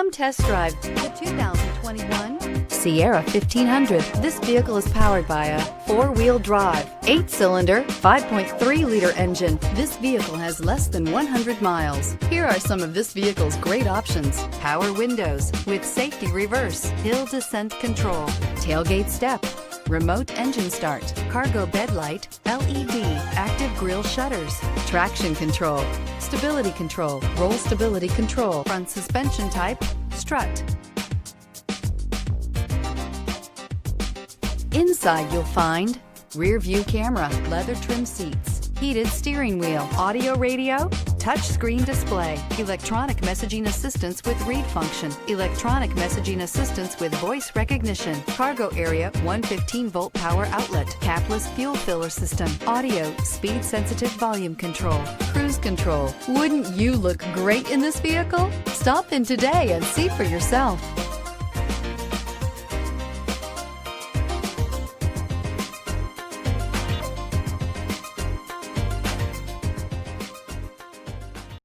Come test drive the 2021 Sierra 1500. This vehicle is powered by a 4-wheel drive, 8-cylinder, 5.3-liter engine. This vehicle has less than 100 miles. Here are some of this vehicle's great options: power windows with safety reverse, hill descent control, tailgate step, remote engine start, cargo bed light, LED, active grille shutters, traction control, stability control, roll stability control, front suspension type, strut. Inside you'll find rear view camera, leather trim seats, heated steering wheel, audio radio, touchscreen display, electronic messaging assistance with read function, electronic messaging assistance with voice recognition, cargo area 115-volt power outlet, capless fuel filler system, audio, speed sensitive volume control, cruise control. Wouldn't you look great in this vehicle? Stop in today and see for yourself.